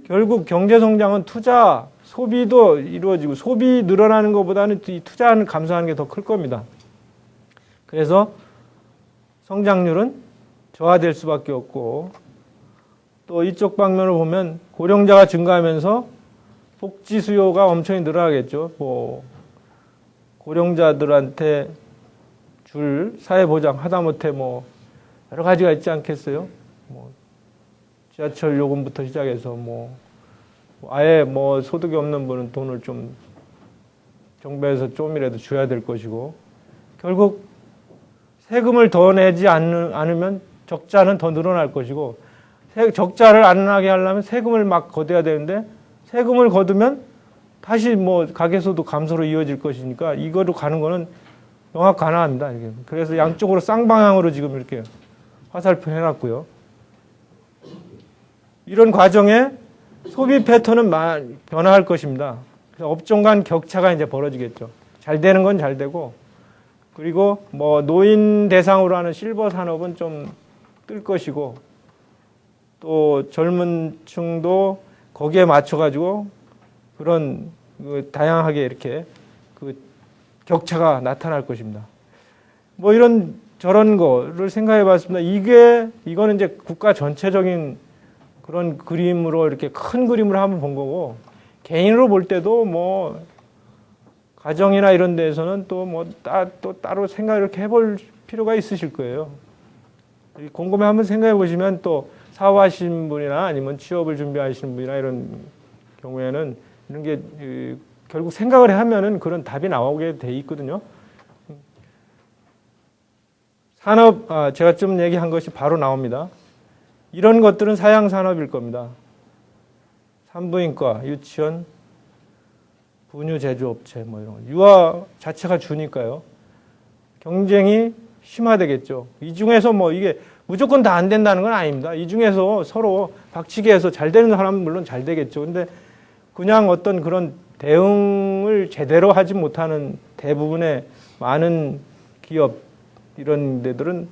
[SPEAKER 1] 결국 경제성장은 투자, 소비도 이루어지고 소비 늘어나는 것보다는 이 투자는 감소하는 게 더 클 겁니다. 그래서 성장률은 저하될 수밖에 없고 또 이쪽 방면을 보면 고령자가 증가하면서 복지 수요가 엄청 늘어나겠죠. 뭐 고령자들한테 줄 사회보장 하다못해 뭐 여러 가지가 있지 않겠어요? 뭐 지하철 요금부터 시작해서 뭐 아예 뭐 소득이 없는 분은 돈을 좀 정부에서 좀이라도 줘야 될 것이고 결국 세금을 더 내지 않으면 적자는 더 늘어날 것이고 적자를 안 나게 하려면 세금을 막 걷어야 되는데 세금을 거두면 다시 뭐 가계소득 감소로 이어질 것이니까 이거로 가는 거는 영악 가난합니다. 그래서 양쪽으로 쌍방향으로 지금 이렇게 화살표 해놨고요. 이런 과정에 소비 패턴은 변화할 것입니다. 그래서 업종 간 격차가 이제 벌어지겠죠. 잘 되는 건 잘 되고 그리고 뭐 노인 대상으로 하는 실버 산업은 좀 뜰 것이고 또 젊은 층도 거기에 맞춰가지고 그런 다양하게 이렇게 그 격차가 나타날 것입니다. 뭐 이런 저런 거를 생각해 봤습니다. 이거는 이제 국가 전체적인 그런 그림으로 이렇게 큰 그림을 한번 본 거고 개인으로 볼 때도 뭐 가정이나 이런 데에서는 또 뭐 또 따로 생각 이렇게 해볼 필요가 있으실 거예요. 곰곰이 한번 생각해 보시면 또 사업하시는 분이나 아니면 취업을 준비하시는 분이나 이런 경우에는 이런 게 결국 생각을 하면은 그런 답이 나오게 돼 있거든요. 산업, 제가 좀 얘기한 것이 바로 나옵니다. 이런 것들은 사양 산업일 겁니다. 산부인과, 유치원, 분유 제조업체 뭐 이런 거. 유아 자체가 주니까요. 경쟁이 심화되겠죠. 이 중에서 뭐 이게 무조건 다 안 된다는 건 아닙니다. 이 중에서 서로 박치기해서 잘 되는 사람은 물론 잘 되겠죠. 근데 그냥 어떤 그런 대응을 제대로 하지 못하는 대부분의 많은 기업 이런 데들은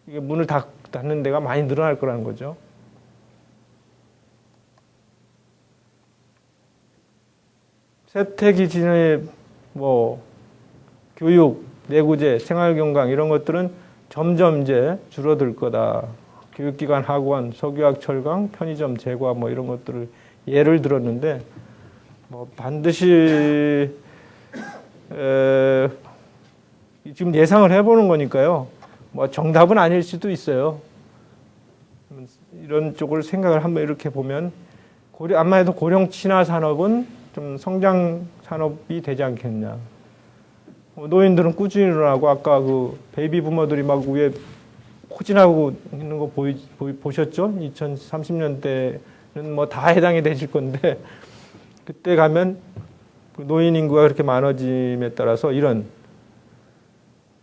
[SPEAKER 1] 이게 문을 닫는 데가 많이 늘어날 거라는 거죠. 세태기 진의 뭐 교육, 내구재, 생활경강 이런 것들은 점점 이제 줄어들 거다. 교육기관, 학원, 석유학, 철강, 편의점, 제과 뭐 이런 것들을 예를 들었는데 뭐 반드시 지금 예상을 해보는 거니까요. 뭐 정답은 아닐 수도 있어요. 이런 쪽을 생각을 한번 이렇게 보면 아마도 고령 친화 산업은 좀 성장 산업이 되지 않겠냐. 노인들은 꾸준히 일어나고 아까 그 베이비 부머들이 막 위에 포진하고 있는 거 보셨죠? 2030년대는 뭐 다 해당이 되실 건데 그때 가면 그 노인 인구가 그렇게 많아짐에 따라서 이런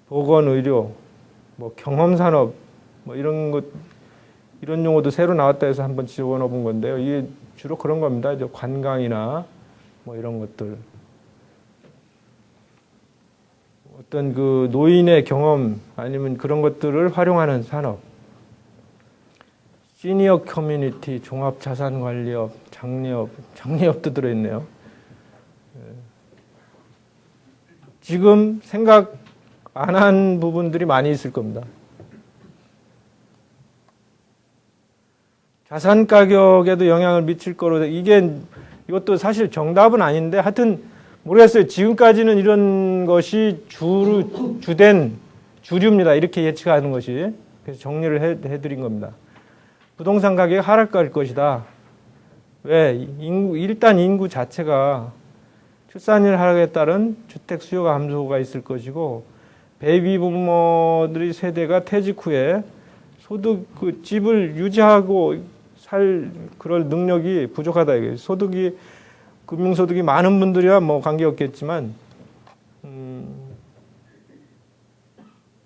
[SPEAKER 1] 보건의료, 뭐 경험산업, 뭐 이런 것, 이런 용어도 새로 나왔다 해서 한번 집어넣어 본 건데요. 이게 주로 그런 겁니다. 이제 관광이나 뭐 이런 것들. 어떤 그 노인의 경험 아니면 그런 것들을 활용하는 산업. 시니어 커뮤니티, 종합자산관리업, 장려업도 들어있네요. 지금 생각 안 한 부분들이 많이 있을 겁니다. 자산 가격에도 영향을 미칠 거로 이것도 사실 정답은 아닌데 하여튼 모르겠어요. 지금까지는 이런 것이 주류입니다. 이렇게 예측하는 것이. 그래서 정리를 해드린 겁니다. 부동산 가격이 하락할 것이다. 왜? 일단 인구 자체가 출산율 하락에 따른 주택 수요가 감소가 있을 것이고 베이비 부모들의 세대가 퇴직 후에 그 집을 유지하고 살 그럴 능력이 부족하다 이거예요. 금융소득이 많은 분들이야 뭐 관계없겠지만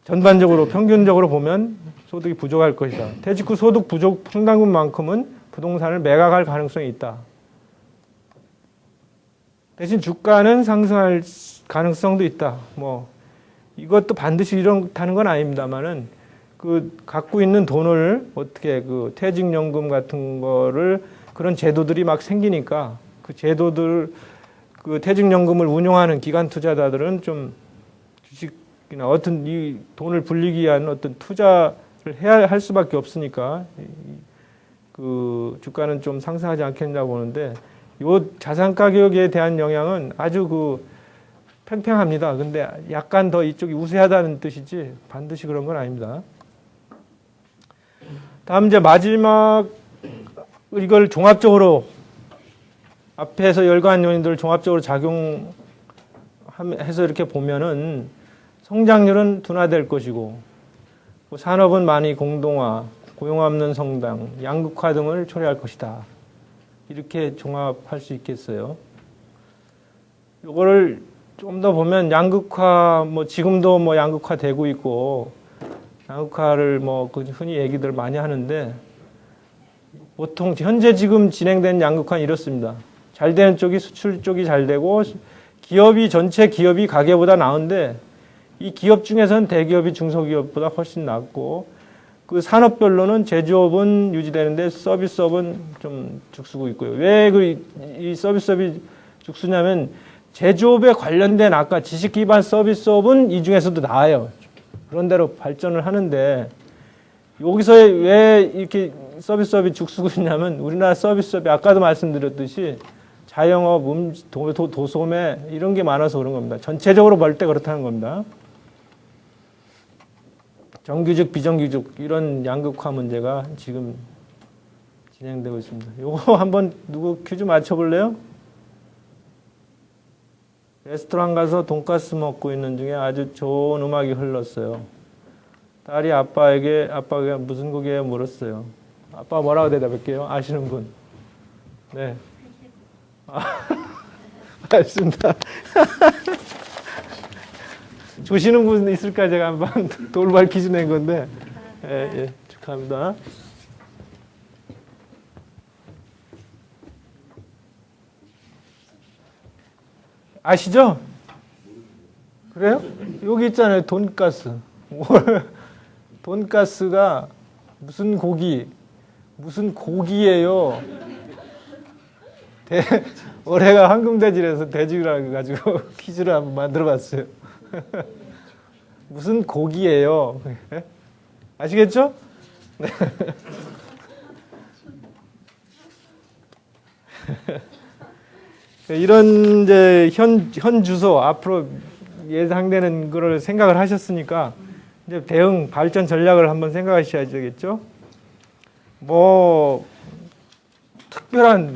[SPEAKER 1] 전반적으로 평균적으로 보면 소득이 부족할 것이다. 퇴직 후 소득 부족 상당분만큼은 부동산을 매각할 가능성이 있다. 대신 주가는 상승할 가능성도 있다. 뭐 이것도 반드시 이렇다는 건 아닙니다만은 그 갖고 있는 돈을 어떻게 그 퇴직연금 같은 거를 그런 제도들이 막 생기니까 그 제도들 그 퇴직연금을 운용하는 기관 투자자들은 좀 주식이나 어떤 이 돈을 불리기 위한 어떤 투자를 해야 할 수밖에 없으니까 그 주가는 좀 상승하지 않겠냐 보는데 요 자산 가격에 대한 영향은 아주 그 팽팽합니다. 근데 약간 더 이쪽이 우세하다는 뜻이지 반드시 그런 건 아닙니다. 다음 이제 마지막 이걸 종합적으로 앞에서 열거한 요인들을 종합적으로 작용해서 이렇게 보면은 성장률은 둔화될 것이고 산업은 많이 공동화, 고용 없는 성장, 양극화 등을 초래할 것이다. 이렇게 종합할 수 있겠어요. 이거를 좀 더 보면 양극화 뭐 지금도 뭐 양극화 되고 있고 양극화를 뭐 흔히 얘기들 많이 하는데 보통 현재 지금 진행된 양극화는 이렇습니다. 잘 되는 쪽이 수출 쪽이 잘 되고 전체 기업이 가계보다 나은데 이 기업 중에서는 대기업이 중소기업보다 훨씬 낫고 그 산업별로는 제조업은 유지되는데 서비스업은 좀 죽쓰고 있고요. 왜 이 서비스업이 죽쓰냐면 제조업에 관련된 아까 지식 기반 서비스업은 이 중에서도 나아요. 그런 대로 발전을 하는데 여기서 왜 이렇게 서비스업이 죽쓰고 있냐면 우리나라 서비스업이 아까도 말씀드렸듯이 자영업, 도소매 이런 게 많아서 그런 겁니다. 전체적으로 볼 때 그렇다는 겁니다. 정규직, 비정규직 이런 양극화 문제가 지금 진행되고 있습니다. 요거 한번 누구 퀴즈 맞춰볼래요? 레스토랑 가서 돈가스 먹고 있는 중에 아주 좋은 음악이 흘렀어요. 딸이 아빠가 무슨 곡이에요? 물었어요. 아빠 뭐라고 대답할게요? 아시는 분? 네. 알겠습니다. 조시는 분 있을까? 제가 한번 돌발 퀴즈 낸 건데. 예, 축하합니다. 아시죠? 그래요? 여기 있잖아요. 돈가스. 돈가스가 무슨 고기예요? 올해가 황금돼지라서 돼지라 가지고 퀴즈를 한번 만들어봤어요. 무슨 고기예요? 아시겠죠? 네. 이런 이제 현 주소 앞으로 예상되는 거를 생각을 하셨으니까 이제 대응 발전 전략을 한번 생각하셔야 되겠죠. 뭐 특별한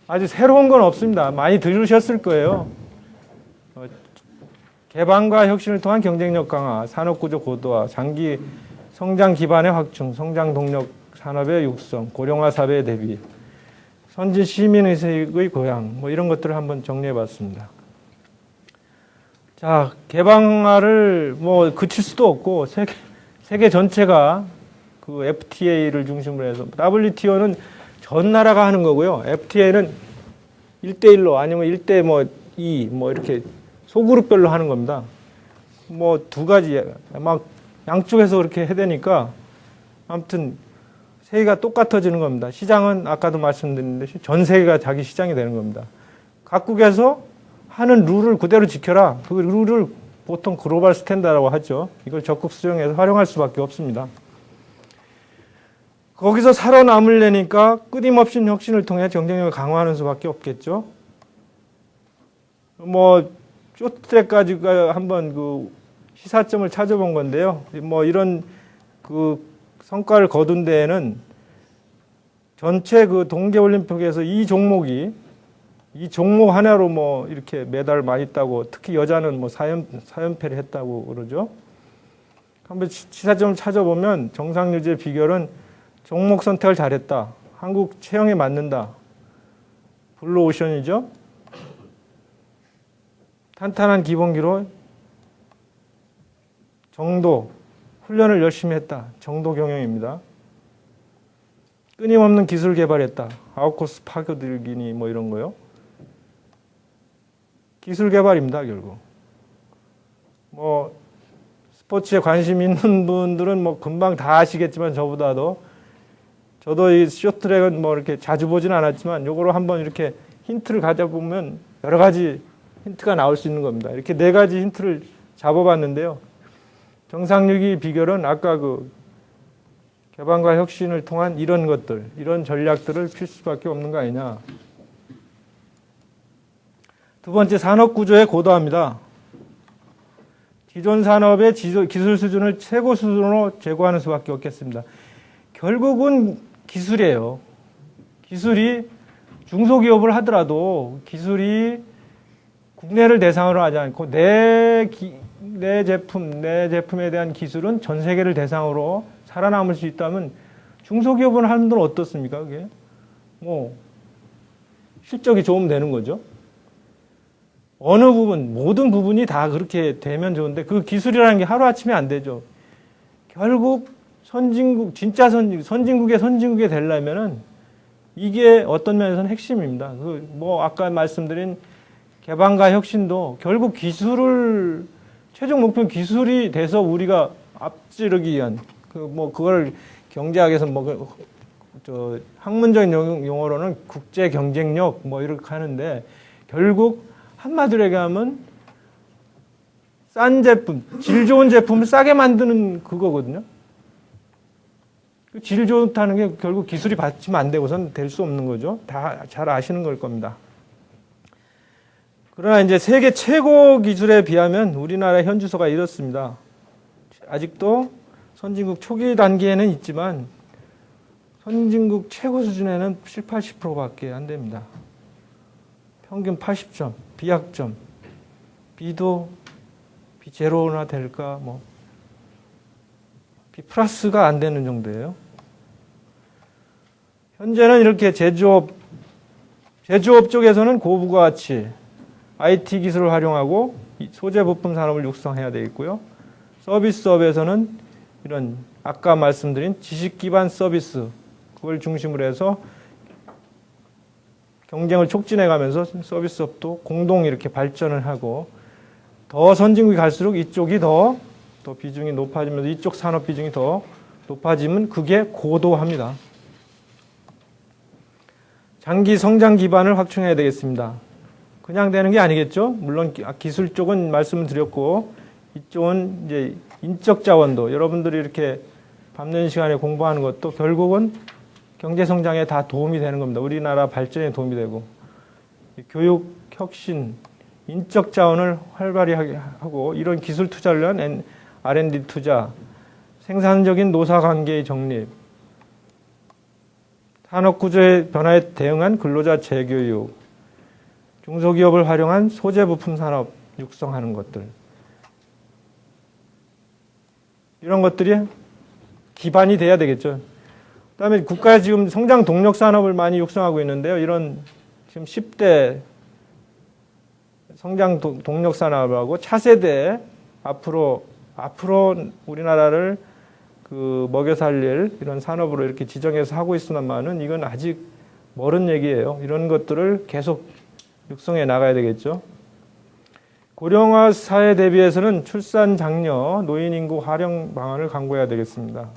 [SPEAKER 1] 아주 새로운 건 없습니다. 많이 들으셨을 거예요. 개방과 혁신을 통한 경쟁력 강화, 산업구조 고도화, 장기 성장 기반의 확충, 성장 동력 산업의 육성, 고령화 사회의 대비, 선진 시민의식의 고양, 뭐 이런 것들을 한번 정리해 봤습니다. 자, 개방화를 뭐 그칠 수도 없고, 세계 전체가 그 FTA를 중심으로 해서, WTO는 전 나라가 하는 거고요. FTA는 1대1로 아니면 1대 뭐 2, 뭐 이렇게 소그룹별로 하는 겁니다. 뭐 두 가지, 막 양쪽에서 그렇게 해야 되니까, 아무튼 세계가 똑같아지는 겁니다. 시장은 아까도 말씀드렸는데 전 세계가 자기 시장이 되는 겁니다. 각국에서 하는 룰을 그대로 지켜라. 그 룰을 보통 글로벌 스탠다라고 하죠. 이걸 적극 수정해서 활용할 수밖에 없습니다. 거기서 살아남으려니까 끊임없이 혁신을 통해 경쟁력을 강화하는 수밖에 없겠죠. 뭐 쇼트트랙까지 한번 그 시사점을 찾아본 건데요. 뭐 이런 그 성과를 거둔 데에는 전체 그 동계올림픽에서 이 종목 하나로 뭐 이렇게 메달 많이 따고, 특히 여자는 뭐 4연패를 했다고 그러죠. 한번 시사점을 찾아보면 정상 유지의 비결은 종목 선택을 잘했다. 한국 체형에 맞는다. 블루오션이죠. 탄탄한 기본기로 정도, 훈련을 열심히 했다. 정도 경영입니다. 끊임없는 기술 개발했다. 아웃코스 파고들기니 뭐 이런 거요. 기술 개발입니다, 결국. 뭐 스포츠에 관심 있는 분들은 뭐 금방 다 아시겠지만 저도 이 쇼트트랙은 뭐 이렇게 자주 보진 않았지만 요거로 한번 이렇게 힌트를 가져보면 여러 가지 힌트가 나올 수 있는 겁니다. 이렇게 네 가지 힌트를 잡아봤는데요. 정상유지 비결은 아까 그 개방과 혁신을 통한 이런 것들, 이런 전략들을 필 수밖에 없는 거 아니냐. 두 번째, 산업구조의 고도화입니다. 기존 산업의 기술 수준을 최고 수준으로 제고하는 수밖에 없겠습니다. 결국은 기술이에요. 기술이 중소기업을 하더라도 기술이 국내를 대상으로 하지 않고 내 제품에 대한 기술은 전 세계를 대상으로 살아남을 수 있다면 중소기업을 하는 분들은 어떻습니까? 그게 뭐 실적이 좋으면 되는 거죠. 어느 부분, 모든 부분이 다 그렇게 되면 좋은데 그 기술이라는 게 하루아침에 안 되죠. 결국 선진국, 진짜 선진국의 선진국이 되려면은 이게 어떤 면에서는 핵심입니다. 그 뭐 아까 말씀드린 개방과 혁신도 결국 기술을, 최종 목표는 기술이 돼서 우리가 앞지르기 위한 그걸 경제학에서 학문적인 용어로는 국제 경쟁력 뭐 이렇게 하는데, 결국 한마디로 얘기하면 싼 제품, 질 좋은 제품을 싸게 만드는 그거거든요. 질 좋다는 게 결국 기술이 받치면 안 되고선 될 수 없는 거죠. 다 잘 아시는 걸 겁니다. 그러나 이제 세계 최고 기술에 비하면 우리나라의 현주소가 이렇습니다. 아직도 선진국 초기 단계에는 있지만 선진국 최고 수준에는 7, 80%밖에 안 됩니다. 평균 80점, B학점. B도 B0나 될까, 뭐. B 플러스가 안 되는 정도예요. 현재는 이렇게 제조업 쪽에서는 고부가가치, IT 기술을 활용하고 소재 부품 산업을 육성해야 되겠고요. 서비스업에서는 이런 아까 말씀드린 지식 기반 서비스, 그걸 중심으로 해서 경쟁을 촉진해 가면서 서비스업도 공동 이렇게 발전을 하고 더 선진국이 갈수록 이쪽이 더 비중이 높아지면서 이쪽 산업 비중이 더 높아지면 그게 고도화입니다. 장기 성장 기반을 확충해야 되겠습니다. 그냥 되는 게 아니겠죠. 물론 기술 쪽은 말씀을 드렸고 이쪽은 이제 인적 자원도 여러분들이 이렇게 밤늦은 시간에 공부하는 것도 결국은 경제 성장에 다 도움이 되는 겁니다. 우리나라 발전에 도움이 되고 교육, 혁신, 인적 자원을 활발히 하고 이런 기술 투자를 위한 R&D 투자, 생산적인 노사 관계의 정립, 산업 구조의 변화에 대응한 근로자 재교육, 중소기업을 활용한 소재 부품 산업 육성하는 것들. 이런 것들이 기반이 돼야 되겠죠. 그다음에 국가에 지금 성장 동력 산업을 많이 육성하고 있는데요. 이런 지금 10대 성장 동력 산업하고 차세대 앞으로 우리나라를 먹여 살릴 이런 산업으로 이렇게 지정해서 하고 있으나마는 이건 아직 멀은 얘기예요. 이런 것들을 계속 육성해 나가야 되겠죠. 고령화 사회 대비해서는 출산 장려, 노인 인구 활용 방안을 강구해야 되겠습니다.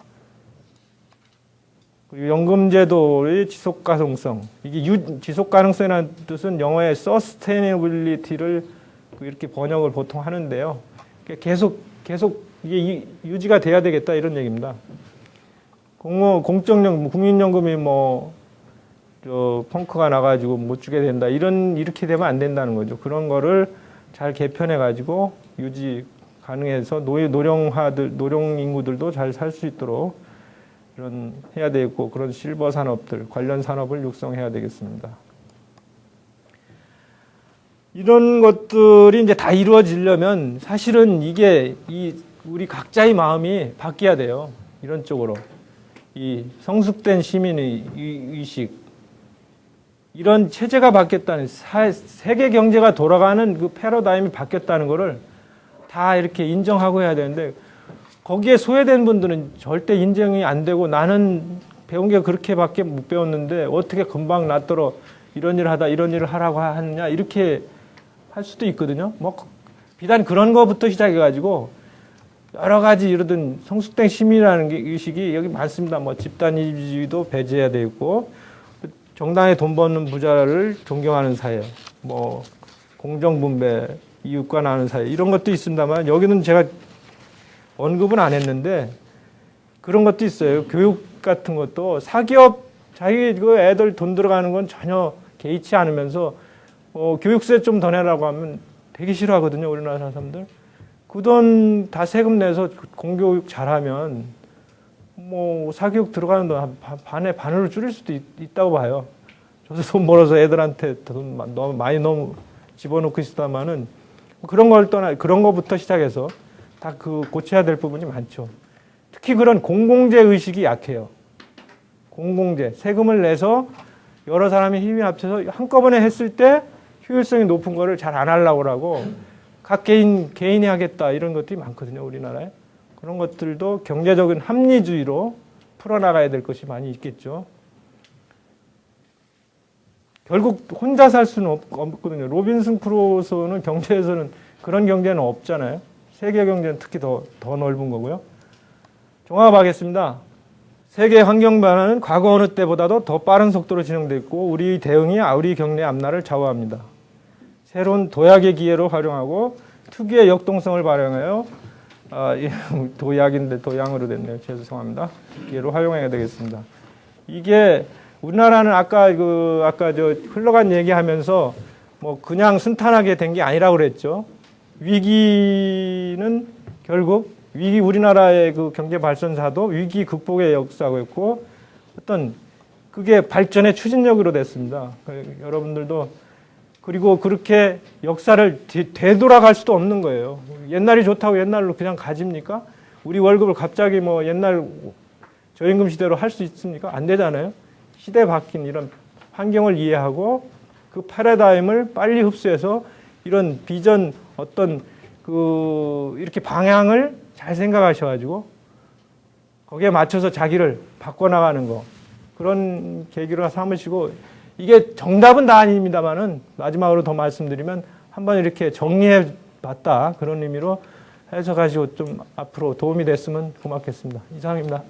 [SPEAKER 1] 그리고 연금제도의 지속 가능성. 이게 지속 가능성이라는 뜻은 영어의 sustainability를 이렇게 번역을 보통 하는데요. 계속 이게 유지가 돼야 되겠다 이런 얘기입니다. 공적연금, 국민연금이 펑크가 나가지고 못 주게 된다. 이렇게 되면 안 된다는 거죠. 그런 거를 잘 개편해가지고 유지 가능해서 노령 인구들도 잘 살 수 있도록 해야 되겠고, 그런 실버 산업들, 관련 산업을 육성해야 되겠습니다. 이런 것들이 이제 다 이루어지려면 사실은 우리 각자의 마음이 바뀌어야 돼요. 이런 쪽으로. 이 성숙된 시민의 의식, 이런 체제가 바뀌었다는, 세계 경제가 돌아가는 그 패러다임이 바뀌었다는 거를 다 이렇게 인정하고 해야 되는데, 거기에 소외된 분들은 절대 인정이 안 되고, 나는 배운 게 그렇게밖에 못 배웠는데 어떻게 금방 낫더러 이런 일을 하라고 하느냐, 이렇게 할 수도 있거든요. 비단 그런 거부터 시작해가지고 여러 가지 이러던 성숙된 시민이라는 의식이 여기 많습니다. 집단 이주의도 배제해야 되고, 정당에 돈 버는 부자를 존경하는 사회, 공정분배, 이웃과 나누는 사회, 이런 것도 있습니다만, 여기는 제가 언급은 안 했는데 그런 것도 있어요. 교육 같은 것도 사기업, 자기 애들 돈 들어가는 건 전혀 개의치 않으면서 교육세 좀 더 내라고 하면 되게 싫어하거든요. 우리나라 사람들. 그 돈 다 세금 내서 공교육 잘하면 사교육 들어가는 돈 반으로 줄일 수도 있다고 봐요. 저도 돈 벌어서 애들한테 돈 너무 집어넣고 있다마는 그런 걸 그런 거부터 시작해서 다 고쳐야 될 부분이 많죠. 특히 그런 공공재 의식이 약해요. 공공재, 세금을 내서 여러 사람이 힘이 합쳐서 한꺼번에 했을 때 효율성이 높은 거를 잘 안 하려고 하고 각 개인이 하겠다, 이런 것들이 많거든요, 우리나라에. 그런 것들도 경제적인 합리주의로 풀어나가야 될 것이 많이 있겠죠. 결국 혼자 살 수는 없거든요. 로빈슨 크루소는 경제에서는 그런 경제는 없잖아요. 세계 경제는 특히 더 넓은 거고요. 종합하겠습니다. 세계 환경 변화는 과거 어느 때보다도 더 빠른 속도로 진행됐고, 우리 대응이 우리 경제 앞날을 좌우합니다. 새로운 도약의 기회로 활용하고 특유의 역동성을 발휘하여 도약인데 도양으로 됐네요. 죄송합니다. 기회로 활용해야 되겠습니다. 이게 우리나라는 아까 흘러간 얘기하면서 그냥 순탄하게 된 게 아니라고 그랬죠. 위기는 결국 위기 우리나라의 그 경제 발전사도 위기 극복의 역사였고 어떤 그게 발전의 추진력으로 됐습니다. 여러분들도 그리고 그렇게 역사를 되돌아갈 수도 없는 거예요. 옛날이 좋다고 옛날로 그냥 가집니까? 우리 월급을 갑자기 뭐 옛날 저임금 시대로 할 수 있습니까? 안 되잖아요. 시대 바뀐 이런 환경을 이해하고 그 패러다임을 빨리 흡수해서 이런 비전 어떤 그 이렇게 방향을 잘 생각하셔가지고 거기에 맞춰서 자기를 바꿔나가는 거 그런 계기로 삼으시고 이게 정답은 다 아닙니다만은 마지막으로 더 말씀드리면 한번 이렇게 정리해 봤다 그런 의미로 해석하시고 좀 앞으로 도움이 됐으면 고맙겠습니다. 이상입니다.